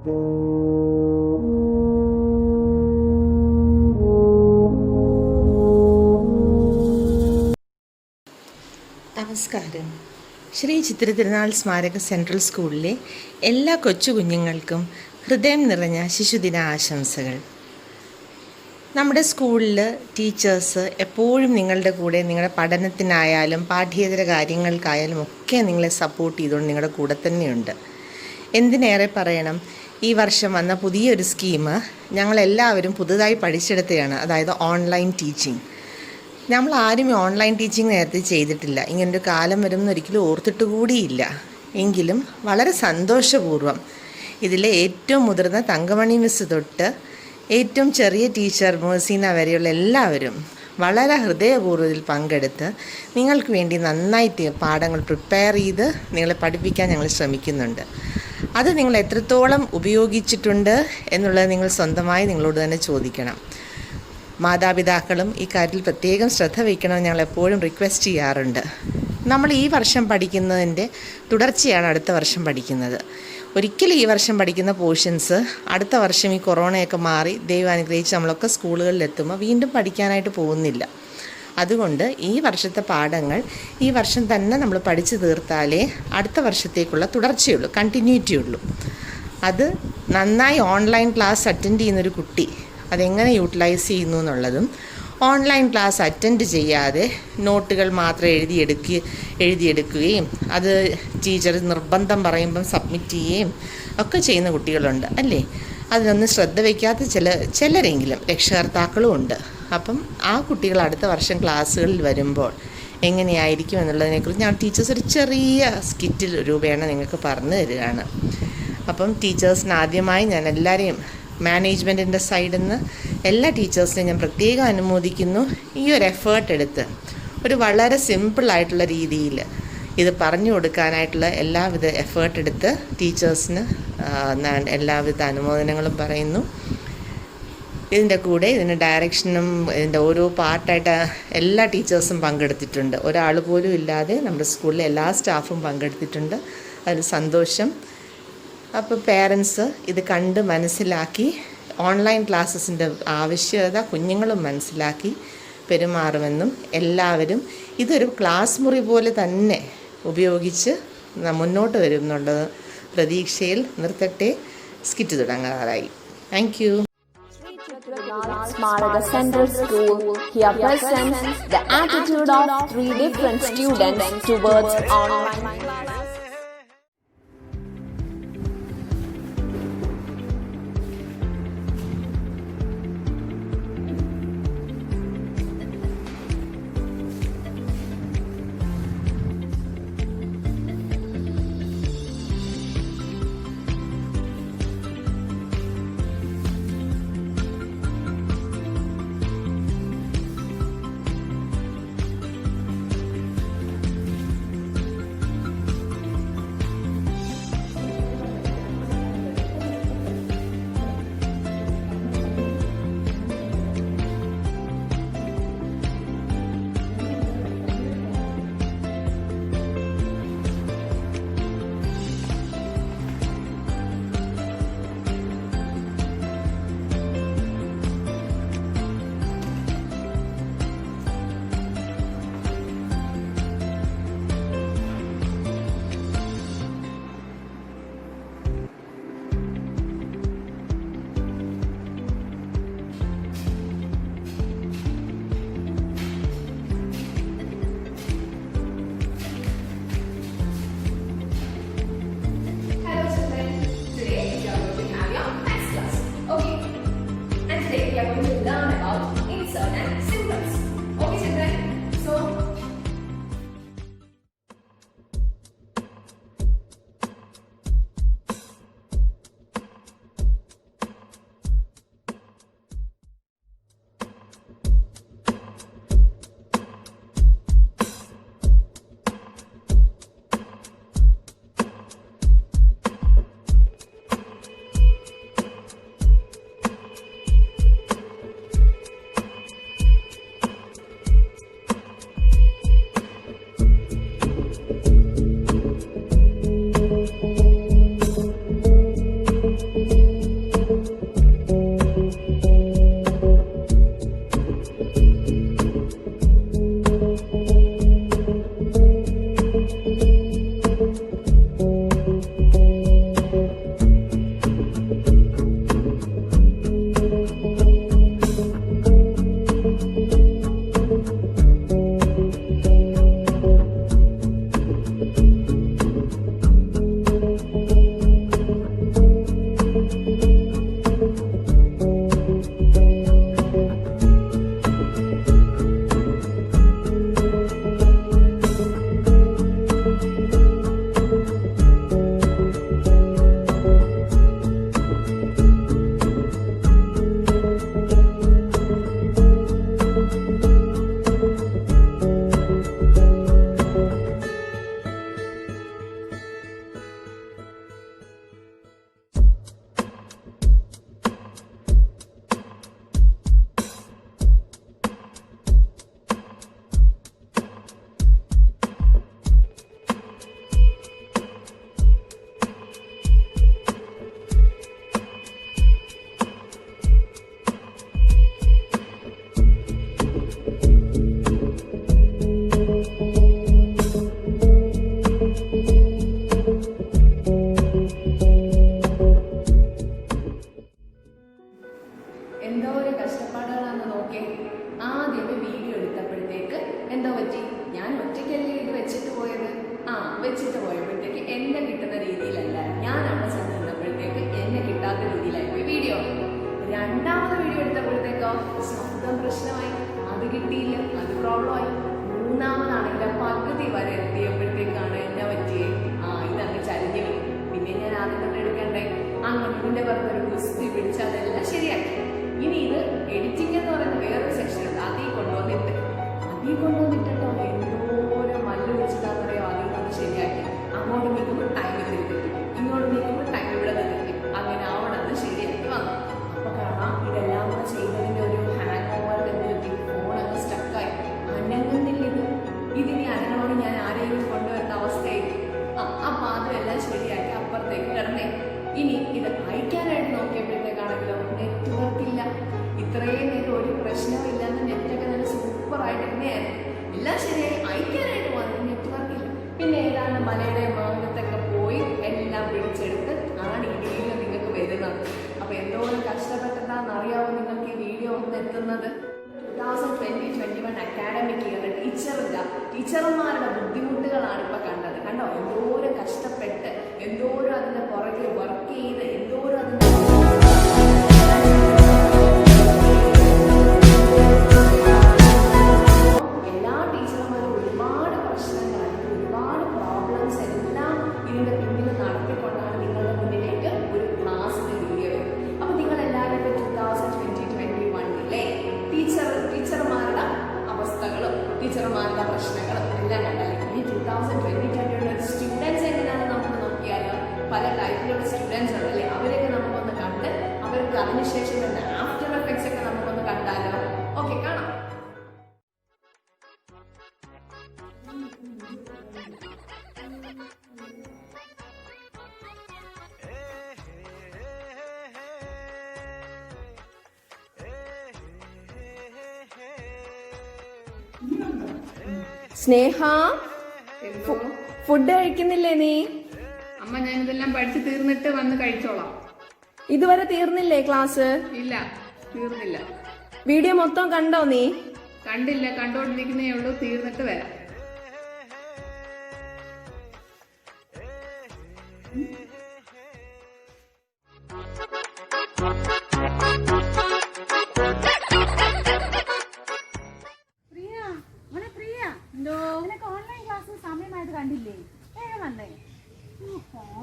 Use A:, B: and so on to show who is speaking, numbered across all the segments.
A: നമസ്കാരം. ശ്രീ ചിത്രതിരുനാൾ സ്മാരക സെൻട്രൽ സ്കൂളിലെ എല്ലാ കൊച്ചു കുഞ്ഞുങ്ങൾക്കും ഹൃദയം നിറഞ്ഞ ശിശുദിന ആശംസകൾ. നമ്മുടെ സ്കൂളിൽ ടീച്ചേഴ്സ് എപ്പോഴും നിങ്ങളുടെ കൂടെ, നിങ്ങളുടെ പഠനത്തിനായാലും പാഠ്യേതര കാര്യങ്ങൾക്കായാലും ഒക്കെ നിങ്ങളെ സപ്പോർട്ട് ചെയ്തുകൊണ്ട് നിങ്ങളുടെ കൂടെ തന്നെയുണ്ട്. എന്തിനേറെ പറയണം, ഈ വർഷം വന്ന പുതിയൊരു സ്കീം ഞങ്ങളെല്ലാവരും പുതുതായി പഠിച്ചെടുത്തതാണ്. അതായത് ഓൺലൈൻ ടീച്ചിങ്. നമ്മൾ ആരും ഓൺലൈൻ ടീച്ചിങ് നേരത്തെ ചെയ്തിട്ടില്ല. ഇങ്ങനൊരു കാലം വരുമെന്ന് ഒരിക്കലും ഓർത്തിട്ട് കൂടിയില്ല. എങ്കിലും വളരെ സന്തോഷപൂർവ്വം ഇതിലെ ഏറ്റവും മുതിർന്ന തങ്കമണി മിസ് തൊട്ട് ഏറ്റവും ചെറിയ ടീച്ചർ മേഴ്സീന വരെയുള്ള എല്ലാവരും വളരെ ഹൃദയപൂർവ്വത്തിൽ പങ്കെടുത്ത് നിങ്ങൾക്ക് വേണ്ടി നന്നായിട്ട് പാഠങ്ങൾ പ്രിപ്പയർ ചെയ്ത് നിങ്ങളെ പഠിപ്പിക്കാൻ ഞങ്ങൾ ശ്രമിക്കുന്നുണ്ട്. അത് നിങ്ങൾ എത്രത്തോളം ഉപയോഗിച്ചിട്ടുണ്ട് എന്നുള്ളത് നിങ്ങൾ സ്വന്തമായി നിങ്ങളോട് തന്നെ ചോദിക്കണം. മാതാപിതാക്കളും ഈ കാര്യത്തിൽ പ്രത്യേകം ശ്രദ്ധ വയ്ക്കണമെന്ന് ഞങ്ങൾ എപ്പോഴും റിക്വസ്റ്റ് ചെയ്യാറുണ്ട്. നമ്മൾ ഈ വർഷം പഠിക്കുന്നതിൻ്റെ തുടർച്ചയാണ് അടുത്ത വർഷം പഠിക്കുന്നത്. ഒരിക്കലും ഈ വർഷം പഠിക്കുന്ന പോർഷൻസ് അടുത്ത വർഷം ഈ കൊറോണയൊക്കെ മാറി ദൈവം അനുഗ്രഹിച്ച് നമ്മളൊക്കെ സ്കൂളുകളിലെത്തുമ്പോൾ വീണ്ടും പഠിക്കാനായിട്ട് പോകുന്നില്ല. അതുകൊണ്ട് ഈ വർഷത്തെ പാഠങ്ങൾ ഈ വർഷം തന്നെ നമ്മൾ പഠിച്ചു തീർത്താലേ അടുത്ത വർഷത്തേക്കുള്ള തുടർച്ചയുള്ളൂ, കണ്ടിന്യൂറ്റി ഉള്ളൂ. അത് നന്നായി ഓൺലൈൻ ക്ലാസ് അറ്റൻഡ് ചെയ്യുന്നൊരു കുട്ടി അതെങ്ങനെ യൂട്ടിലൈസ് ചെയ്യുന്നു എന്നുള്ളതും, ഓൺലൈൻ ക്ലാസ് അറ്റൻഡ് ചെയ്യാതെ നോട്ടുകൾ മാത്രം എഴുതിയെടുക്കുകയും അത് ടീച്ചർ നിർബന്ധം പറയുമ്പം സബ്മിറ്റ് ചെയ്യുകയും ഒക്കെ ചെയ്യുന്ന കുട്ടികളുണ്ട് അല്ലേ. അതിനൊന്നും ശ്രദ്ധ വയ്ക്കാത്ത ചിലരെങ്കിലും രക്ഷകർത്താക്കളും ഉണ്ട്. അപ്പം ആ കുട്ടികൾ അടുത്ത വർഷം ക്ലാസ്സുകളിൽ വരുമ്പോൾ എങ്ങനെയായിരിക്കും എന്നുള്ളതിനെക്കുറിച്ച് ഞാൻ ടീച്ചേഴ്സ് ഒരു ചെറിയ സ്കിറ്റിൽ രൂപേണ നിങ്ങൾക്ക് പറഞ്ഞു തരികയാണ്. അപ്പം ടീച്ചേഴ്സിന് ആദ്യമായി ഞാൻ എല്ലാവരെയും മാനേജ്മെൻറ്റിൻ്റെ സൈഡിൽ നിന്ന് എല്ലാ ടീച്ചേഴ്സിനെയും ഞാൻ പ്രത്യേകം അനുമോദിക്കുന്നു. ഈ ഒരു എഫേർട്ട് എടുത്ത് ഒരു വളരെ സിമ്പിളായിട്ടുള്ള രീതിയിൽ ഇത് പറഞ്ഞു കൊടുക്കാനായിട്ടുള്ള എല്ലാവിധ എഫേർട്ട് എടുത്ത് ടീച്ചേഴ്സിന് ഞാൻ എല്ലാവിധ അനുമോദനങ്ങളും പറയുന്നു. ഇതിൻ്റെ കൂടെ ഇതിന് ഡയറക്ഷനും ഇതിൻ്റെ ഓരോ പാർട്ടായിട്ട് എല്ലാ ടീച്ചേഴ്സും പങ്കെടുത്തിട്ടുണ്ട്. ഒരാൾ പോലും ഇല്ലാതെ നമ്മുടെ സ്കൂളിലെ എല്ലാ സ്റ്റാഫും പങ്കെടുത്തിട്ടുണ്ട്. അതിൽ സന്തോഷം. അപ്പോൾ പേരൻസ് ഇത് കണ്ട് മനസ്സിലാക്കി ഓൺലൈൻ ക്ലാസ്സസിൻ്റെ ആവശ്യകത കുഞ്ഞുങ്ങളും മനസ്സിലാക്കി പെരുമാറുമെന്നും എല്ലാവരും ഇതൊരു ക്ലാസ് മുറി പോലെ തന്നെ ഉപയോഗിച്ച് മുന്നോട്ട് വരും എന്നുള്ള പ്രതീക്ഷയിൽ നിർത്തട്ടെ. സ്കിറ്റ് തുടങ്ങാറായി. Thank you.
B: Smaraka Central School here presents the attitude of 3 different students towards online classes.
C: Video എടുത്തപ്പോഴത്തേക്കോ സ്വന്തം പ്രശ്നമായി, അത് കിട്ടിയില്ല, അത് പ്രോബ്ലമായി. മൂന്നാമതാണെങ്കിൽ പകുതി വരെ എത്തിയപ്പോഴത്തേക്കാണ് എന്നെ പറ്റിയേ ഇതങ്ങ് ചരിഞ്ഞു വരും. പിന്നെ ഞാൻ ആദ്യം തന്നെ എടുക്കണ്ടേ, അങ്ങനെ ഇതിന്റെ പുറത്തൊരു ഗുസ്തി പിടിച്ച് അതെല്ലാം ശരിയാക്കി. ഇനി ഇത് എഡിറ്റിംഗ് എന്ന് പറയുന്ന വേറൊരു സെക്ഷൻ ഉണ്ട്, അതിൽ കൊണ്ടുവന്നിട്ടോ എന്തോരം മല്ലു വെച്ചിട്ടാ പറയോ അതിൽ നിന്ന് ശരിയാക്കി. അങ്ങോട്ട് നിൽക്കുമ്പോൾ ടൈം തിരിഞ്ഞു, ഇങ്ങോട്ട് നിൽക്കുമ്പോൾ ടൈം ഇവിടെ നിന്നിട്ട് അങ്ങനെ ആവണമെന്ന് ശരിയാക്കി വന്നു. അപ്പൊ കാണാം ഇതെല്ലാം കൂടെ ചെയ്തതിന്റെ ഒരു ഹാങ് ഓവർ എന്തെങ്കിലും ഫോൺ അങ്ങ് സ്റ്റക്കായി അനങ്ങുന്നില്ല. ഇതിനി അനങ്ങണമെങ്കിൽ ഞാൻ ആരെങ്കിലും കൊണ്ടുവരുന്ന അവസ്ഥയായി. അപ്പൊ അതെല്ലാം ശരിയാക്കി അപ്പുറത്തേക്ക് കിടന്നേ. ഇനി ഇത് അയക്കാനായിട്ട് നോക്കിയപ്പോഴത്തേക്കാണെങ്കിലോ നെറ്റ്വർക്ക് ഇല്ല. ഇത്രയും നേരം ഒരു പ്രശ്നവും ഇല്ലാന്ന് നെറ്റൊക്കെ നല്ല സൂപ്പറായിട്ട് തന്നെയായിരുന്നു. എല്ലാം ശരിയായി, അയക്കാനായിട്ട് വന്നത് നെറ്റ്വർക്ക് ഇല്ല. പിന്നെ ഏതാണ് മലയുടെ മാങ്ങത്തൊക്കെ പോയി എല്ലാം പിടിച്ചെടുത്ത് ആണ് ഈ വീഡിയോ നിങ്ങൾക്ക് വരുന്നത്. അപ്പൊ എന്തോരം കഷ്ടപ്പെട്ടതാണെന്ന് അറിയാവോ നിങ്ങൾക്ക് ഈ വീഡിയോ ഒന്ന് എത്തുന്നത്? 2020-21 അക്കാഡമിക് ഇയർ ടീച്ചർമാരുടെ ബുദ്ധിമുട്ടുകളാണ് ഇപ്പൊ കണ്ടത്. കണ്ടോ എന്തോരം കഷ്ടപ്പെട്ട്, എന്തോരം അതിന്റെ പുറകെ വർക്ക് ചെയ്ത്, എന്തോരം അതിന്റെ എല്ലാ ടീച്ചർമാരും ഒരുപാട് പ്രശ്നങ്ങളായിട്ട്, ഒരുപാട് പ്രോബ്ലംസ് എല്ലാം ഇതിന്റെ പിന്നിൽ നടത്തിക്കൊണ്ടാണ് നിങ്ങളുടെ മുന്നിലേക്ക് ഒരു ക്ലാസ്സിന്റെ വീഡിയോ വരുന്നത്. അപ്പൊ നിങ്ങൾ എല്ലാവരും 2020-21 ടീച്ചർമാരുടെ അവസ്ഥകളും ടീച്ചർമാരുടെ പ്രശ്നങ്ങളും എല്ലാം കണ്ടല്ലേ. ഈ 2020 സ്റ്റുഡൻസ് എങ്ങനെയാണ് നമുക്ക് നോക്കിയാലോ പല ടൈപ്പിലുള്ള സ്റ്റുഡൻസ് ഉണ്ടല്ലേ, അവരൊക്കെ നമുക്കൊന്ന് കണ്ട് അവർക്ക് അതിനുശേഷം തന്നെ ആഫ്റ്റർ എഫക്ട്സ് ഒക്കെ നമുക്കൊന്ന് കണ്ടാലോ. ഓക്കെ, കാണാം.
B: സ്നേഹ, ഫുഡ് കഴിക്കുന്നില്ലേ നീ?
C: അമ്മ ഞാൻ ഇതെല്ലാം പഠിച്ചു തീർന്നിട്ട് വന്ന് കഴിച്ചോളാം.
B: ഇതുവരെ തീർന്നില്ലേ ക്ലാസ്?
C: ഇല്ല, തീർന്നില്ല.
B: വീഡിയോ മൊത്തം കണ്ടോ നീ?
C: കണ്ടില്ല, കണ്ടോണ്ടിരിക്കുന്നേ ഉള്ളൂ. തീർന്നിട്ട് വരാം.
D: നിനക്ക് ഓൺലൈൻ ക്ലാസ് സമയമായിട്ട് കണ്ടില്ലേ? വേഗം വന്നേ.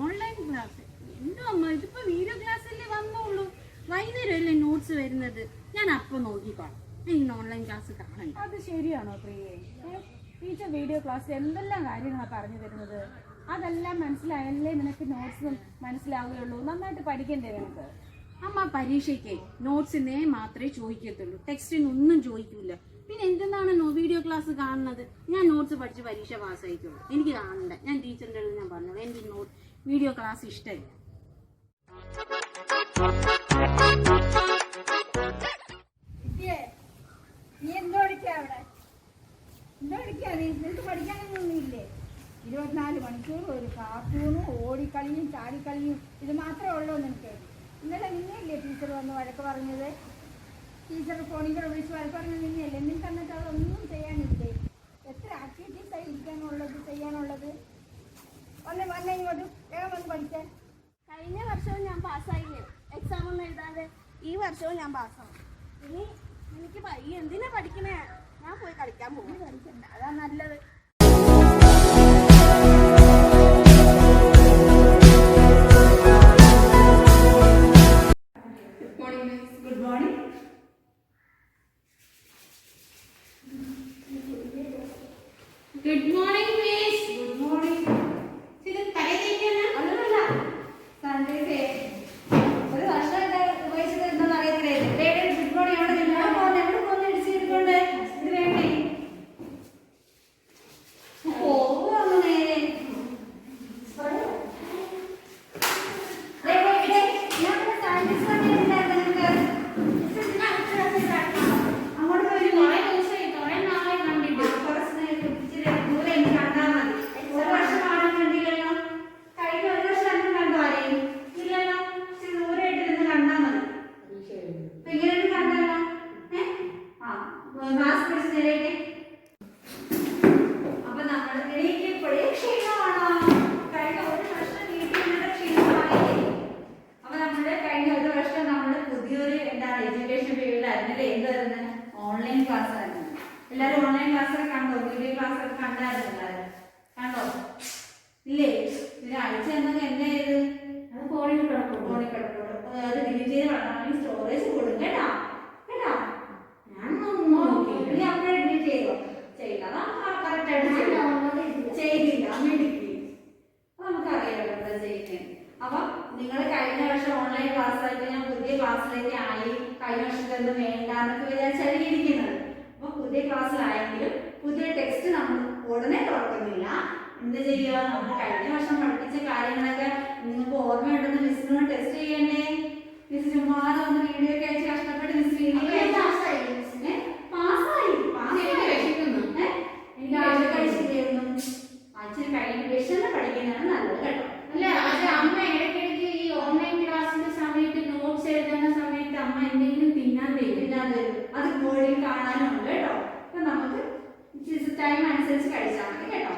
D: ഓൺലൈൻ ക്ലാസ് എന്തോ അമ്മ, ഇതിപ്പോ വീഡിയോ ക്ലാസ്സല്ലേ വന്നോളൂ. വൈകുന്നേരം അല്ലേ നോട്ട്സ് വരുന്നത്. ഞാൻ അപ്പൊ നോക്കിക്കോളാം. ഇന്ന് ഓൺലൈൻ ക്ലാസ് കാണണ്ട. അത് ശരിയാണോ പ്രിയേ? ടീച്ചർ വീഡിയോ ക്ലാസ്സിൽ എന്തെല്ലാം കാര്യങ്ങളാണ് പറഞ്ഞു തരുന്നത്. അതെല്ലാം മനസ്സിലായല്ലേ നിനക്ക് നോട്ട്സും മനസ്സിലാവുകയുള്ളൂ. നന്നായിട്ട് പഠിക്കണ്ടേ നിനക്ക്? അമ്മ പരീക്ഷയ്ക്ക് നോട്ട്സിനെ മാത്രമേ ചോദിക്കത്തുള്ളൂ, ടെക്സ്റ്റിനൊന്നും ചോദിക്കൂല. പിന്നെ എന്തെന്നാണ് വീഡിയോ ക്ലാസ് കാണുന്നത്? ഞാൻ നോട്ട്സ് പഠിച്ച് പരീക്ഷ പാസ്സായിക്കോളൂ, എനിക്ക് കാണണ്ട. ഞാൻ ടീച്ചറിൻ്റെ അടുത്ത് ഞാൻ പറഞ്ഞു എനിക്ക് വീഡിയോ ക്ലാസ് ഇഷ്ടമില്ല.
E: നീ എന്തോ പഠിക്കാ അവിടെ? എന്തോ പഠിക്കാ നീ? നിനക്ക് പഠിക്കാനൊന്നും ഇല്ലേ? 24 മണിക്കൂർ ഒരു കാർട്ടൂണും ഓടിക്കളിയും ചാടിക്കളിയും ഇത് മാത്രമേ ഉള്ളൂ നിനക്ക്. ഇന്നലെ നിന്നെയല്ലേ ടീച്ചർ വന്ന് വഴക്ക് പറഞ്ഞത്? ടീച്ചർ ഫോണിൽ കൂടെ വിളിച്ച് വഴക്ക് പറഞ്ഞത് നിന്നെയല്ലേ? നിനക്ക് എന്നിട്ട് അതൊന്നും ചെയ്യാനില്ലേ? എത്ര ആക്ടിവിറ്റീസായി ഇരിക്കാനുള്ളത്, ചെയ്യാനുള്ളത്? വന്നേ ഇങ്ങോട്ട് വേഗം വന്ന് പഠിക്കാൻ.
D: കഴിഞ്ഞ വർഷവും ഞാൻ പാസ്സായില്ലേ, എക്സാം ഒന്നും എഴുതാതെ. ഈ വർഷവും ഞാൻ പാസ്സാവും. ഇനി എനിക്ക് എന്തിനാ പഠിക്കണേ? ഞാൻ പോയി കളിക്കാൻ പോകും.
E: പഠിക്കണ്ട, അതാ നല്ലത്.
C: Good morning.
D: Good morning miss.
E: Good morning.
D: ഇത് തലയിലേക്കാണ്?
E: അല്ലല്ല, സൺഡേ ഒരു വർഷമായിട്ട് ഉപയോഗിച്ചത് എന്താണെന്ന് അറിയത്തില്ലേ? Good morning. അവിടെ എവിടെ പോകുന്ന ഇടിച്ചിട്ടുണ്ട്? ഇത് വേണ്ടേ? എല്ലാവരും ഓൺലൈൻ ക്ലാസ്സൊക്കെ കണ്ടോ? വീഡിയോ ക്ലാസ്സൊക്കെ കണ്ടായിരുന്നു എല്ലാവരും? കണ്ടോ? ഇല്ലേ? ഇതിന് അടിച്ചു തന്നത് എന്നെ ചെയ്ത്
D: അത് ഫോണിൽ കിടക്കും.
E: ഫോണിൽ കിടക്കുള്ളൂ. അത് ഡിലീറ്റ് ചെയ്ത് കളഞ്ഞാൽ സ്റ്റോറേജ് കൊടുക്കും കേട്ടാ. കേട്ടാ?
D: ഞാൻ നോക്കി.
E: നീ അപ്പോഴേ ഡിലീറ്റ് ചെയ്തോ? ചെയ്തതാ കറക്റ്റായിട്ട് ചെയ്തില്ല. മിടുക്കി. നമുക്കറിയാലോ എന്താ ചെയ്യുന്നത്. അപ്പൊ നിങ്ങൾ കഴിഞ്ഞ വർഷം ഓൺലൈൻ ക്ലാസ് ആയിട്ട് ഞാൻ പുതിയ ക്ലാസ്സിലേക്ക് ആയി, കഴിഞ്ഞ വർഷത്തെ ഒന്നും വേണ്ടാന്നൊക്കെ വിചാരിച്ചാണ് ഇരിക്കുന്നത്. അപ്പൊ പുതിയ ക്ലാസ്സിലായെങ്കിലും പുതിയ ടെക്സ്റ്റ് നമ്മൾ ഉടനെ തുറക്കുന്നില്ല. എന്ത് ചെയ്യുക? നമ്മൾ കഴിഞ്ഞ വർഷം പഠിപ്പിച്ച കാര്യങ്ങളൊക്കെ നിങ്ങൾക്ക് ഓർമ്മയുണ്ടെന്ന് മിസ്സിനോട് ടെസ്റ്റ് ചെയ്യണ്ടേ? മിസ് ചുമ്മാതെ ഒന്ന് വീഡിയോ ഒക്കെ അയച്ച് കഷ്ടപ്പെട്ട് മിസ് വീഡിയോ പാസ്സായി. അച്ഛന് കഴിഞ്ഞ വിഷയം പഠിക്കുന്നതാണ് നല്ലത് കേട്ടോ.
D: അല്ല, അത് അമ്മ ഇടയ്ക്കിടയ്ക്ക് ഈ ഓൺലൈൻ ക്ലാസ്സിന്റെ സമയത്ത് നോട്ട്സ് എഴുതുന്ന സമയത്ത് അമ്മ എന്തെങ്കിലും തിന്നാൻ തരും.
E: അത് മോളിൽ കാണാനുണ്ട് കേട്ടോ. അപ്പൊ നമുക്ക് ടൈം അനുസരിച്ച് കഴിച്ചാൽ മതി കേട്ടോ.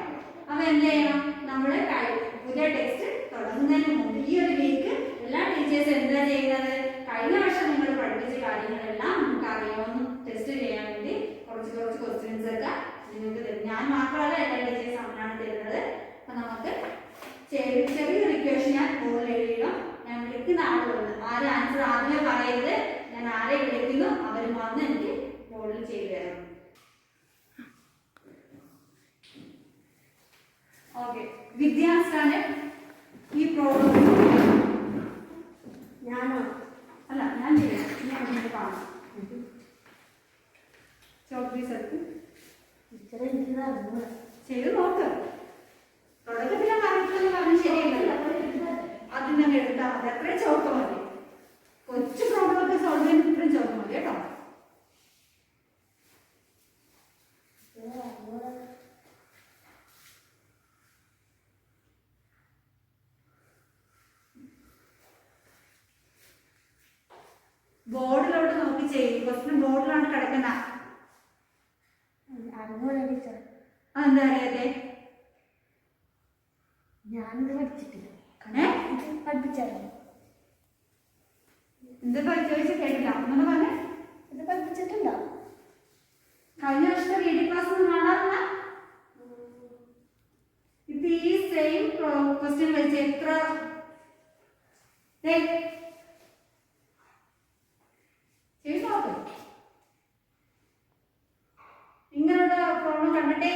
E: അപ്പൊ എന്ത് ചെയ്യണം? നമ്മള് പുതിയ ടെക്സ്റ്റ് തുടങ്ങുന്നതിന് മുമ്പ് ഈ ഒരു വീക്ക് എല്ലാ ടീച്ചേഴ്സും എന്താ ചെയ്യുന്നത്? കഴിഞ്ഞ വർഷം നിങ്ങൾ പഠിപ്പിച്ച കാര്യങ്ങളെല്ലാം നമുക്ക് അറിയാമെന്ന് ടെസ്റ്റ് ചെയ്യാൻ വേണ്ടി കുറച്ച് ക്വസ്റ്റ്യൻസ് ഒക്കെ നിങ്ങൾക്ക് തരും. ഞാൻ മാത്രമല്ല, എല്ലാ ടീച്ചേഴ്സ് അങ്ങനെയാണ് തരുന്നത്. അപ്പൊ നമുക്ക് ചെറിയ റിക്വസ്റ്റ് ഞാൻ ബോർഡിൽ എഴുതിയിടും. ഞാൻ വിളിക്കുന്ന ആളുകളുണ്ട്, ആരും ആൻസർ ആദ്യമേ പറയരുത്. ഞാൻ ആരെ വിളിക്കുന്നു അവർ വന്ന് എനിക്ക് ബോർഡിൽ ചെയ്തു തരണം. ഓക്കെ, വിദ്യാസ്ഥാന് ഈ പ്രോബ്ലം
D: ഞാനോ?
E: അല്ല, ഞാൻ ചെയ്യാം. ഞാൻ അതിന്റെ കാണാം. ചോക്ലേറ്റ് എടുത്ത് ചെയ്ത് നോക്ക്. തുടക്കത്തിലെ പറഞ്ഞിട്ടെന്ന് പറഞ്ഞ് ശരിയല്ല. ആദ്യം തന്നെ എടുത്താൽ മതി. അത്രയും ചോക്ക മതി. കൊച്ചു പ്രോബ്ലമൊക്കെ സോൾവ് ചെയ്യാൻ ഇത്രയും ചോക്ക മതി കേട്ടോ. ബോർഡിലോട്ട് നോക്കി ചെയ്യും. ക്വസ്റ്റ്യൻ ബോർഡിലാണ് കിടക്കുന്ന. അതെന്താ അറിയാതെ?
D: ഞാനിത് പഠിച്ചിട്ടില്ല. പഠിപ്പിച്ചായിരുന്നു.
E: എന്താ ചോദിച്ചാൽ കേട്ടില്ല. ഒന്നും പറഞ്ഞേ?
D: ഇത് പഠിപ്പിച്ചിട്ടുണ്ടോ?
E: കഴിഞ്ഞ വർഷത്തെ റീഡിംഗ് ക്ലാസ് ഒന്നും കാണാറില്ല. ഇത് ഈ സെയിം ക്വസ്റ്റ്യൻ വെച്ച് എത്ര ചെയ്ത് നോക്ക്. ഇങ്ങനെയുള്ള പ്രോബ്ലം കണ്ടിട്ടേ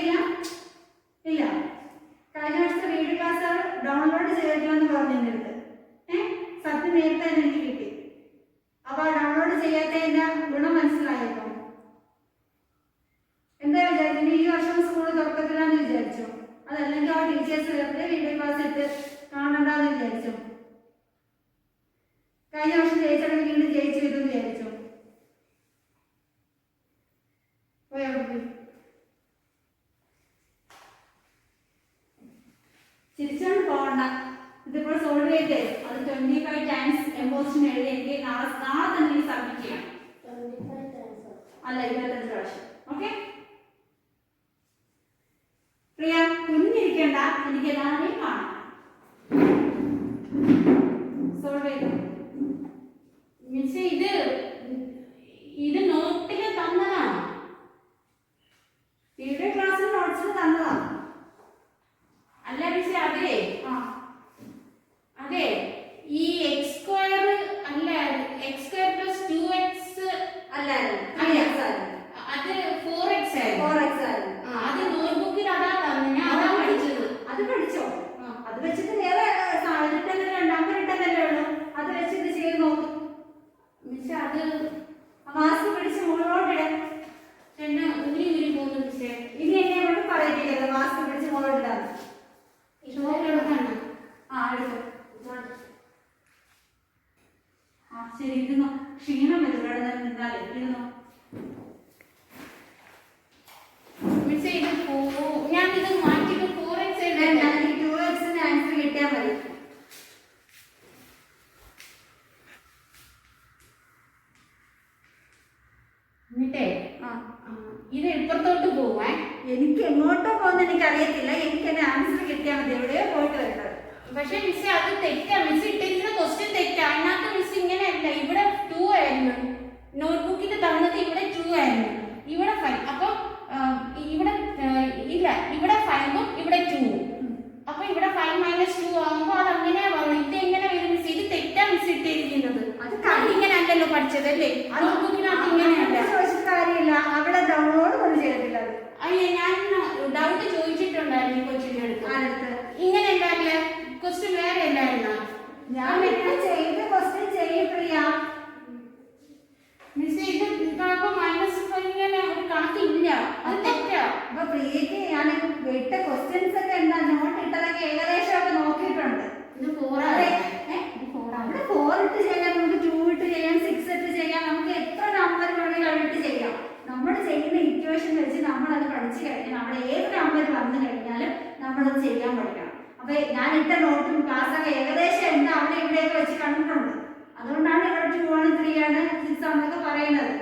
E: ഇല്ല. കഴിഞ്ഞ വർഷത്തെ റീഡിംഗ് ക്ലാസ് ഡൗൺലോഡ് ചെയ്തിട്ടില്ലെന്ന് പറഞ്ഞു എൻ്റെ അടുത്ത്. സത്യം നേരത്തെ തന്നെ എനിക്ക് കിട്ടി. അപ്പൊ ഡൗൺലോഡ് ചെയ്യാത്തതിന്റെ ഗുണം മനസ്സിലായപ്പോ എന്താ വിചാരിച്ചു? ഈ വർഷം സ്കൂൾ തുറക്കത്തില്ലാന്ന് വിചാരിച്ചു? അതല്ലെങ്കിൽ ആ ടീച്ചേഴ്സ് വെറുതെ വീഡിയോ ക്ലാസ് ഇട്ട് കാണണ്ടെന്ന് വിചാരിച്ചു? കഴിഞ്ഞ വർഷം ജയിച്ചവർ വീണ്ടും ജയിച്ചു വരുമെന്ന് വിചാരിച്ചു? ചിരിച്ചോണ്ട് പോകണ്ട. ഇതിപ്പോൾ സോൾവ് ചെയ്തേ അത് 25 ടൈംസ് എംബോസിഷൻ എഴുതി എനിക്ക് നാളെ തന്നെ സബ്മിറ്റ് ചെയ്യാം. അല്ല, 25 പ്രാവശ്യം. ഓക്കെ പ്രിയ, കുഞ്ഞിരിക്കണ്ട. എനിക്ക് എല്ലാവരെയും കാണാം. സോൾവ് ചെയ്തു
D: മിസ്സേ, ഇത് നോട്ടില് തന്നതാണ്.
E: വീഡിയോ ക്ലാസ്സിൽ നോട്ട്സിൽ തന്നതാണ്.
D: അല്ല മിസ്സേ, അതെ ഈ എക്സ് സ്ക്വയർ അല്ല, എക്സ് സ്ക്വയർ പ്ലസ് 2x
E: അല്ലായിരുന്നു,
D: അത് 4x ആയിരുന്നു. അത് നോട്ട്ബുക്കിൽ അതാ തന്നെ, ഞാൻ അതാ പഠിച്ചത്.
E: അത് പഠിച്ചോ? അത് വെച്ചിട്ട് വേറെ നമ്പർ ഇട്ടതല്ലേ ഉള്ളൂ. അത് വെച്ച് ഇത് ചെയ്ത് നോക്കും.
D: മിസ്സേ, അത്
E: മാസ്ക് പിടിച്ച് മുകളിലോട്ടിടാൻ
D: എന്നെ ഊരി പോകുന്നു മിസ്സേ.
E: ഇനി എന്നെ കൊണ്ട് പറയിപ്പിക്കരുത് മാസ്ക് പിടിച്ച് മുകളിലോട്ടിടാൻ.
D: ഷോക്കെടുക്കാണ്.
E: എടുത്തു. ശരി, ഇരുന്നോ. ക്ഷീണം വരും ഇവിടെ നിന്നാലേ. ഇരുന്നോ.
D: മിസ്സേ, ഞാനിത് മാറ്റിട്ട് 4x
E: എനിക്ക് 2x ആൻസർ കിട്ടിയാൽ മതി.
D: എന്നിട്ടേ ഇത് ഇപ്പുറത്തോട്ട് പോവാൻ
E: എനിക്ക് എങ്ങോട്ടോ പോകുന്ന എനിക്ക് അറിയത്തില്ല. എനിക്ക് എന്നെ ആൻസർ കിട്ടിയാൽ മതി. എവിടെയോ പോയിട്ട് വരേണ്ടത്.
D: പക്ഷെ മിസ് അത് തെറ്റാ. മിസ് ഇട്ടിരിക്കുന്ന ക്വസ്റ്റ്യൻ തെറ്റാ. അതിനകത്ത് മിസ് ഇങ്ങനെയല്ല. ഇവിടെ 2 ആയിരുന്നു. നോട്ട്ബുക്കിൽ തന്നത് ഇവിടെ 2 ആയിരുന്നു. ഇവിടെ 5. അപ്പം
F: ഇവിടെ ഇല്ല, ഇവിടെ 5ഉം ഇവിടെ 2ഉം. അപ്പൊ ഇവിടെ 5 - 2 ആകുമ്പോ അത് അങ്ങനെയാ വന്നു. ഇത് എങ്ങനെ വരും മിസ്? ഇത് തെറ്റാ മിസ് ഇട്ടിരിക്കുന്നത്. അത് ഇങ്ങനെ അല്ലല്ലോ പഠിച്ചതല്ലേ? നോട്ട്ബുക്കിനകത്ത് ഇങ്ങനെയല്ല.
E: ചോദിച്ചിട്ട് കാര്യമില്ല, അവിടെ ഡൗൺലോഡ് പോലും ചെയ്തിട്ടില്ല.
F: അയ്യ, ഞാൻ ഡൗട്ട് ചോദിച്ചിട്ടുണ്ടായിരുന്നു കൊച്ചിന്റെ അടുത്ത്. ഇങ്ങനെ അല്ല, ക്വസ്റ്റ്യൻ വേറെ അല്ലായിരുന്നോ?
E: ഞാൻ ചെയ്ത് ക്വസ്റ്റ്യൻ ചെയ്യും പ്രിയ.
F: മിസ് ഇത് അപ്പൊ -5 ഇങ്ങനെ ഒരു കണക്കില്ല, അത് തെറ്റാ.
E: അപ്പൊ പ്രിയക്ക് ഞാൻ വിട്ട ക്വസ്റ്റ്യൻസ് ഒക്കെ എന്താ നോട്ട് ഇട്ടതൊക്കെ ഏകദേശം ഒക്കെ നോക്കിയിട്ടുണ്ട്.
F: ഇത് 4
E: അവിടെ 4 ഇട്ട് ചെയ്യാം, നമുക്ക് 2 ഇട്ട് ചെയ്യാം, 6 ഇട്ട് ചെയ്യാം, നമുക്ക് എത്ര നമ്പർ വേണമെങ്കിലും ഇട്ട് ചെയ്യാം. നമ്മൾ ചെയ്യുന്ന ഇക്വേഷൻ വെച്ച് നമ്മൾ അത് പഠിച്ചു കഴിഞ്ഞാൽ അവിടെ ഏത് നമ്പർ വന്നു കഴിഞ്ഞാലും നമ്മളത് ചെയ്യാൻ പഠിക്കണം. അപ്പൊ ഞാൻ ഇട്ട നോട്ടും ക്ലാസ്സൊക്കെ ഏകദേശം എന്താ അവിടെ ഇവിടെയൊക്കെ വെച്ച് കണ്ടിട്ടുണ്ട്. അതുകൊണ്ടാണ് ഇവിടെ 2 ആണ് 3 ആണ് 6 ആണെന്നൊക്കെ പറയുന്നത്.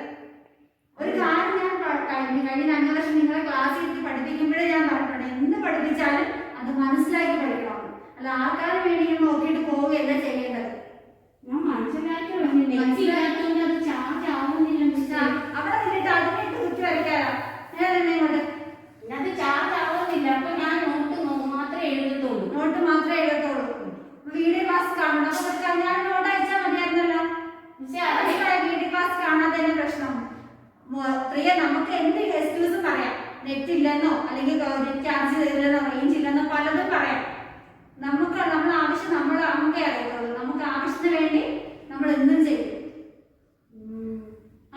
E: ഒരു കാര്യം ഞാൻ കഴിഞ്ഞ 5 വർഷം നിങ്ങളെ ക്ലാസ്സിൽ ഇരുത്തി പഠിപ്പിക്കുമ്പോഴേ ഞാൻ പറഞ്ഞിട്ടുണ്ട്, എന്ത് പഠിപ്പിച്ചാലും അത് മനസ്സിലാക്കി പഠിക്കണം. അല്ല ആൾക്കാരെ വേണ്ടി ഞാൻ നോക്കിയിട്ട് പോവുകയല്ല ചെയ്യേണ്ടത്.
F: ഞാൻ മനസ്സിലാക്കി അത് ചാർജ് ആവുന്നില്ല മിസ്.
E: അവിടെ നിന്നിട്ട് അതിനിട്ട് കുറ്റി വരയ്ക്കാറാ ഞാൻ തന്നെ ഇങ്ങോട്ട്.
F: അത് ചാർജ് ആവുന്നില്ല. അപ്പൊ ഞാൻ നോട്ട് മാത്രമേ എഴുതത്തുള്ളൂ.
E: നോട്ട് മാത്രമേ എഴുതത്തുള്ളൂ. വീഡിയോ ക്ലാസ് കാണണം. അപ്പൊ ഞാൻ നോട്ട് അയച്ചാൽ മതിയായിരുന്നല്ലോ. വീഡിയോ ക്ലാസ് കാണാതെ പ്രശ്നം. പ്രിയ, നമുക്ക് എന്ത് എക്സ്ക്യൂസും പറയാം. നെറ്റ് ഇല്ലെന്നോ അല്ലെങ്കിൽ ചാർജ് ചെയ്തില്ലെന്നോ റേഞ്ച് ഇല്ലെന്നോ പലതും പറയാം. നമ്മുടെ ആവശ്യം നമുക്കേ അറിയുള്ളൂ. നമുക്ക് ആവശ്യത്തിന് വേണ്ടി നമ്മൾ എന്തും ചെയ്യും.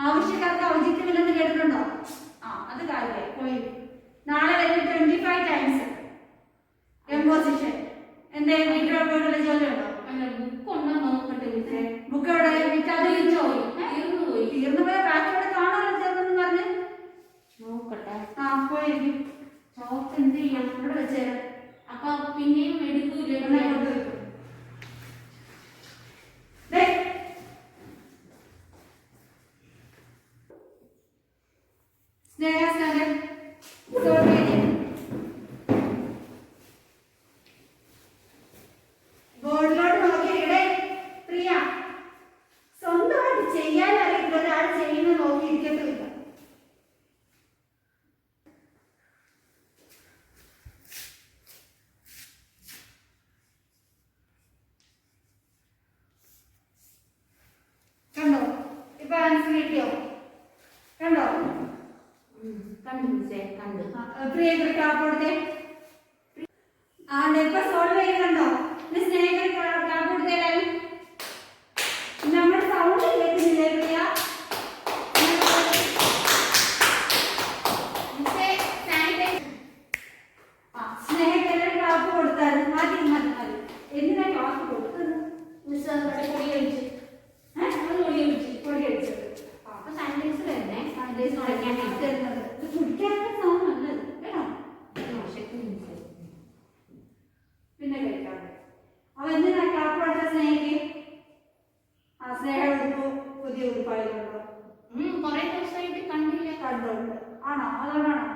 E: ആവശ്യക്കാർക്ക് ഔചിത്യമില്ലെന്ന് കേട്ടിട്ടുണ്ടോ? അത് കാര്യമായി. നാളെ വരുന്ന 25 ടൈംസ് എംപോസിഷൻ. എന്തേ വീട്ടിൽ പോയിട്ടുള്ള ജോലി ഉണ്ടോ?
F: ബുക്ക് ഉണ്ടോ നോക്കട്ടെ മിസ്സേ.
E: ബുക്ക് എവിടെ? തീർന്നു പോയ ബാക്കി ഇവിടെ കാണാമല്ലോ ചേർന്നെന്ന് പറഞ്ഞ്.
F: നോക്കട്ടെ.
E: പോയിരിക്കും.
F: ചോക്ക് എന്ത് ചെയ്യാം?
E: ഇവിടെ വെച്ചേരാ.
F: അപ്പൊ പിന്നെയും എടുക്കൂലേ?
E: ബോർഡിലോട്ട് നോക്കിയിരിക്കട്ടെ. പ്രിയ, സ്വന്തമായിട്ട് ചെയ്യാൻ അറിയുന്ന ഒരാൾ ചെയ്യുന്ന നോക്കിയിരിക്കത്തില്ല. കണ്ടോ? ഇപ്പൊ ആൻസർ കിട്ടിയോ? കണ്ടോ?
F: കണ്ടു മിസ്സേ, കണ്ടു.
E: പ്രിയക്ക് ക്ലാപ്പ് കൊടുത്തേ. ഇപ്പൊ സോൾവ് ചെയ്യുന്നുണ്ടോ? സ്നേഹിതരെ ക്ലാപ്പ് കൊടുത്തേലായും നമ്മുടെ സൗണ്ട് കേൾക്കുന്നില്ലേ പ്രിയ? സ്നേഹിതരെ ക്ലാപ്പ് കൊടുത്താൽ മാറ്റി മതി. എന്തിനാ ക്ലാപ്പ് കൊടുത്തത്?
F: മിസ് പൊടി കഴിച്ചു.
E: പൊടി കഴിച്ചത്.
F: അപ്പൊ സാനിറ്റൈസർ തന്നെ.
E: സാനിറ്റൈസർ തരുന്നത് കുടിക്കാത്ത സൗണ്ട് നല്ലത് കേട്ടോ. പിന്നെ കഴിക്കാം. അവ എന്തിനാ ക്ലാപ്പ് കൊടുത്ത സ്നേഹിക്ക്? സ്നേഹ ഉടുപ്പ് പുതിയ ഉടുപ്പായതുകൊണ്ടോ?
F: കൊറേ ദിവസമായിട്ട് കണ്ടില്ല.
E: കണ്ടുണ്ട്. ആണോ? അതുകൊണ്ടാണോ?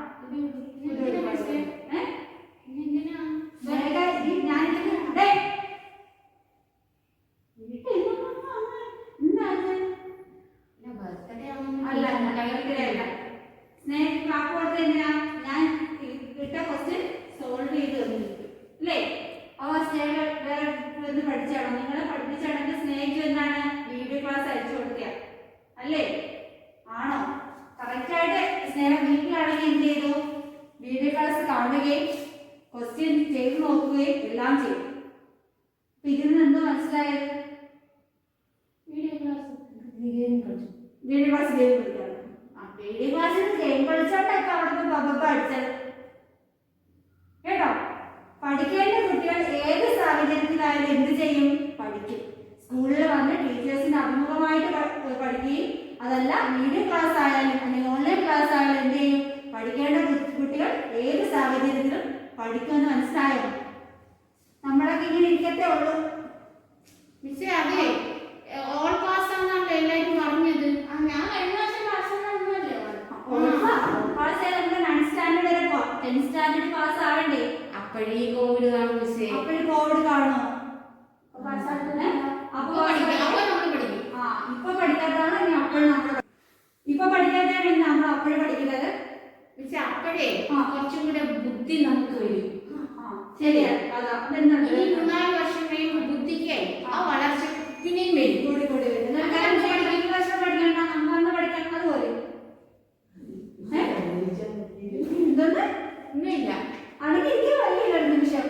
E: സ്നേഹ ക്ലാപ്പ് കൊടുത്ത എന്തിനാ? ഞാൻ ഇട്ട ക്വസ്റ്റ്യൻ സോൾവ് ചെയ്ത് തന്നിരിക്കും അല്ലേ? സ്നേഹ വേറെ പഠിച്ചാണോ? നിങ്ങളെ പഠിപ്പിച്ചാണെങ്കിൽ സ്നേഹിച്ചു എന്താണ് വീഡിയോ ക്ലാസ് അയച്ചു കൊടുക്കുക അല്ലേ? ആണോ? കറക്റ്റായിട്ട് സ്നേഹം വീട്ടിലാണെങ്കിൽ എന്ത് ചെയ്തു? വീഡിയോ ക്ലാസ് കാണുകയും ക്വസ്റ്റ്യൻ ചെയ്ത് നോക്കുകയും എല്ലാം ചെയ്തു. ഇതിൽ നിന്ന് എന്തോ മനസ്സിലായത്? വീഡിയോ ക്ലാസ് ഗെയിം കളിച്ചാണ്. വീഡിയോ ക്ലാസ്സിൽ ഗെയിം കളിച്ചോണ്ടൊക്കെ അവിടുന്ന് ബബ അടിച്ചത് കേട്ടോ. പഠിക്കേണ്ട കുട്ടികൾ ഏത് സാഹചര്യത്തിലായാലും എന്ത് ചെയ്യും? പഠിക്കും. സ്കൂളിൽ വന്ന് ടീച്ചേഴ്സിന് അഭിമുഖമായിട്ട് പഠിക്കുകയും അതല്ല വീഡിയോ ക്ലാസ് ആയാലും അല്ലെങ്കിൽ ഓൺലൈൻ ക്ലാസ് ആയാലും എന്ത് ചെയ്യും? പഠിക്കേണ്ട കുട്ടികൾ ഏത് സാഹചര്യത്തിലും പഠിക്കുമെന്ന് മനസ്സിലായോ? നമ്മളൊക്കെ ഇങ്ങനെ ഇരിക്കത്തേ ഉള്ളൂ.
F: മിസ്സേ, അതെ ഓൾ ക്ലാസ് ആണെന്നാണ് എല്ലാവരും പറഞ്ഞത്. ഞാൻ കഴിഞ്ഞ വർഷം ക്ലാസ് ഒന്നുമല്ലേ.
E: ക്ലാസ് നമുക്ക് 9th സ്റ്റാൻഡേർഡ് വരെ പോവാം. 10th സ്റ്റാൻഡേർഡ് പാസ് ആവണ്ടേ?
F: അപ്പോഴേ കോവിഡ് കാണും മിസ്സേ.
E: അപ്പോഴും കോവിഡ് കാണുമോ? ഇപ്പൊ പഠിക്കാത്തതാണ് ഇനി അപ്പോഴും നമ്മൾ ഇപ്പൊ പഠിക്കാത്തതാണ് ഇനി നമ്മൾ അപ്പോഴും പഠിക്കുന്നത്.
F: മിസ്സേ, അപ്പോഴേ കുറച്ചും കൂടെ ബുദ്ധി നമുക്ക് വരും.
E: ശരിയാ. അതാ അതെന്താണ്
F: ഈ 3-4 വർഷം കഴിയുമ്പോൾ ബുദ്ധിക്ക് ആ വളർച്ച പിന്നെയും വരും.
E: കൂടി കൂടി വരും. ഈ വർഷം പഠിക്കണ്ട, നമ്മന്ന് പഠിക്കണം അതുപോലെ. എന്തോന്ന്
F: ഒന്നുമില്ല.
E: അണെങ്കിൽ എനിക്ക് വഴിയില്ല ഒരു നിമിഷം.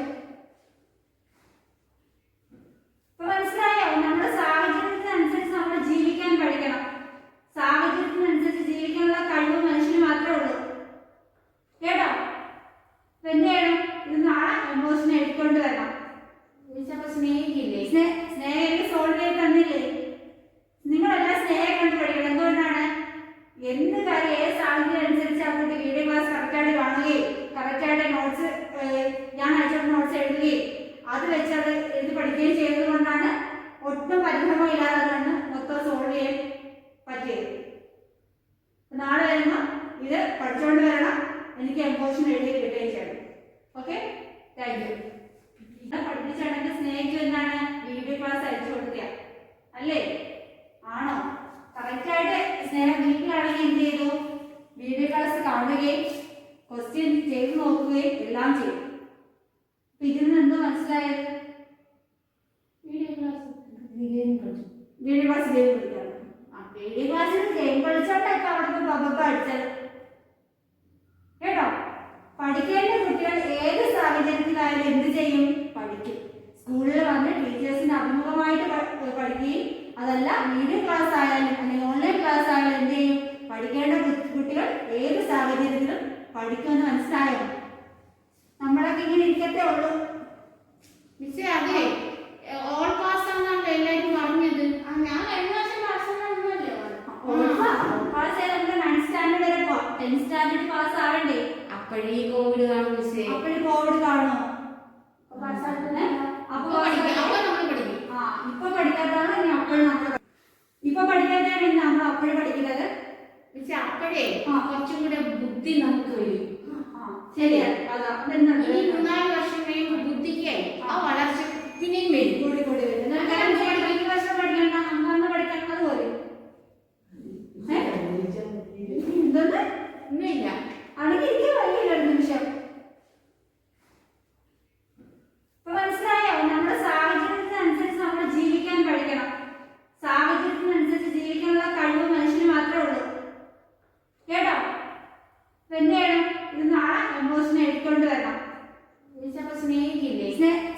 E: ഇപ്പൊ മനസ്സിലായോ? നമ്മുടെ സാഹചര്യത്തിനനുസരിച്ച് നമ്മൾ ജീവിക്കാൻ പഠിക്കണം. സാഹചര്യത്തിനനുസരിച്ച് ജീവിക്കാനുള്ള കഴിവ് മനുഷ്യന് മാത്രമേ ഉള്ളൂ. കേട്ടോ? ഇപ്പൊ എന്ത് ചെയ്യണം? ഇത് നാളെ എമോഷൻ എടുക്കൊണ്ട് വരണം.
F: അപ്പൊ സ്നേഹിക്കില്ലേ?
E: സ്നേഹം സോൾവ് ചെയ്ത് തന്നില്ലേ? നിങ്ങളെല്ലാം സ്നേഹം കണ്ടു പഠിക്കണം. എന്തുകൊണ്ടാണ്? എന്ത് കാര്യം ഏത് സാഹചര്യം അനുസരിച്ച് ആ കുട്ടി വീഡിയോ ക്ലാസ് കറക്റ്റായിട്ട് കാണുകയും കറക്റ്റായിട്ട് നോട്ട്സ് ഞാൻ അയച്ച നോട്ട്സ് എഴുതുകയും അത് വെച്ച് അത് എഴുതി പഠിക്കുകയും ചെയ്തത് കൊണ്ടാണ് ഒട്ടും പരിഭ്രമം ഇല്ലാതെ കണ്ട് മൊത്തം സോൾവ് ചെയ്യാൻ പറ്റിയത്. നാളെ വരുമ്പോൾ ഇത് പഠിച്ചുകൊണ്ട് വരണം. എനിക്ക് എംപോഷൻ എഴുതി കിട്ടുകയും ചെയ്യണം. Okay, thank you. പഠിപ്പിച്ചാണെങ്കിൽ സ്നേഹിക്കും എന്താണ് വീഡിയോ ക്ലാസ് അയച്ചു കൊടുക്കുക അല്ലേ? ആണോ? കറക്റ്റായിട്ട് സ്നേഹം വീട്ടിലാണെങ്കിൽ എന്ത് ചെയ്തു? വീഡിയോ ക്ലാസ് കാണുകയും ക്വസ്റ്റ്യൻ ചെയ്ത് നോക്കുകയും എല്ലാം ചെയ്യും. അപ്പൊ ഇതിൽ നിന്ന് എന്തോ മനസ്സിലായത്?
F: Video class
E: video class game കളിക്കാറ്. വീഡിയോ ക്ലാസ്സിൽ ഗെയിം കളിച്ചോണ്ടൊക്കെ അവിടുത്തെ പപ്പ അടിച്ചത് കേട്ടോ. പഠിക്കേണ്ട കുട്ടികൾ ഏത് സാഹചര്യത്തിലായാലും എന്ത് ചെയ്യും? പഠിക്കും. സ്കൂളിൽ വന്ന് ടീച്ചേഴ്സിന് അഭിമുഖമായിട്ട് പഠിക്കുകയും അതല്ല വീഡിയോ ക്ലാസ് ആയാലും അല്ലെങ്കിൽ ഓൺലൈൻ ക്ലാസ് ആയാലും എന്ത് ചെയ്യും? പഠിക്കേണ്ട കുട്ടികൾ ഏത് സാഹചര്യത്തിലും പഠിക്കുമെന്ന് മനസ്സിലായോ? നമ്മളൊക്കെ ഇങ്ങനെ ഇരിക്കത്തേ ഉള്ളൂ.
F: മിസ്സേ, അതെ ഓൾ പാസ് ആണെന്നാണല്ലോ എല്ലാരും പറഞ്ഞത്. ഞാൻ കഴിഞ്ഞ വർഷം പാസ് ആണെന്നല്ലേ
E: പാസ് ചെയ്ത് നമുക്ക് 9th സ്റ്റാൻഡേർഡ് വരെ പോവാം. 10th സ്റ്റാൻഡേർഡ് പാസ് ആവണ്ടേ?
F: അപ്പോഴേ കോവിഡ് കാണും മിസ്സേ.
E: അപ്പോഴും കോവിഡ് കാണുമോ?
F: അപ്പൊ നമ്മൾ പഠിക്കും.
E: ഇപ്പൊ പഠിക്കാത്തതാണ് ഇനി അപ്പോഴും നമ്മൾ ഇപ്പൊ പഠിക്കാത്തതാണ് ഇനി നമ്മൾ അപ്പോഴും പഠിക്കുന്നത്.
F: മിസ്സേ, അപ്പോഴേ കുറച്ചും കൂടെ ബുദ്ധി നമുക്ക് വരും.
E: ശരിയാ. അതാ അതെന്താണ്
F: ഈ 3-4 വർഷം കഴിയുമ്പോൾ ബുദ്ധിക്ക് ആ വളർച്ച പിന്നെയും വരും.
E: കൂടി കൂടി വരും. ഈ വർഷം പഠിക്കണ്ട, നമ്മന്ന് പഠിക്കണം അതുപോലെ. എന്തോന്ന്
F: ഒന്നുമില്ല.
E: അണെങ്കിൽ എനിക്ക് വഴിയില്ല ഒരു നിമിഷം. ഇപ്പൊ മനസ്സിലായോ? നമ്മുടെ സാഹചര്യത്തിനനുസരിച്ച് നമ്മൾ ജീവിക്കാൻ പഠിക്കണം. സാഹചര്യത്തിനനുസരിച്ച് ജീവിക്കാനുള്ള കഴിവ് മനുഷ്യന് മാത്രമേ ഉള്ളൂ. കേട്ടോ? ഇപ്പൊ എന്ത് ചെയ്യണം? ഇത് നാളെ എമോഷൻ എടുക്കൊണ്ട് വരണം.
F: അപ്പൊ സ്നേഹിക്കില്ലേ?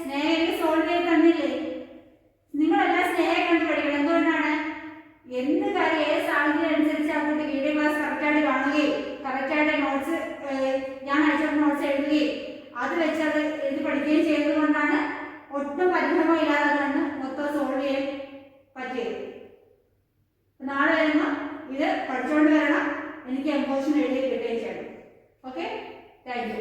E: സ്നേഹം സോൾവ് ചെയ്ത് തന്നില്ലേ? നിങ്ങളെല്ലാം സ്നേഹം കണ്ടു പഠിക്കണം. എന്തുകൊണ്ടാണ്? എന്ത് കാര്യം ഏത് സാഹചര്യം അനുസരിച്ച് ആ കുട്ടി വീഡിയോ ക്ലാസ് കറക്റ്റായിട്ട് കാണുകയും കറക്റ്റായിട്ട് നോട്ട്സ് ഞാൻ അയച്ച നോട്ട്സ് എഴുതുകയും അത് വെച്ച് അത് എഴുതി പഠിക്കുകയും ചെയ്തത് കൊണ്ടാണ് ഒട്ടും പരിഭ്രമം ഇല്ലാതെ കണ്ട് മൊത്തം സോൾവ് ചെയ്യാൻ പറ്റിയത്. നാളെ വരുമ്പോൾ ഇത് പഠിച്ചുകൊണ്ട് വരണം. എനിക്ക് എംപോഷൻ എഴുതി കിട്ടുകയും ചെയ്യണം. Okay, thank you.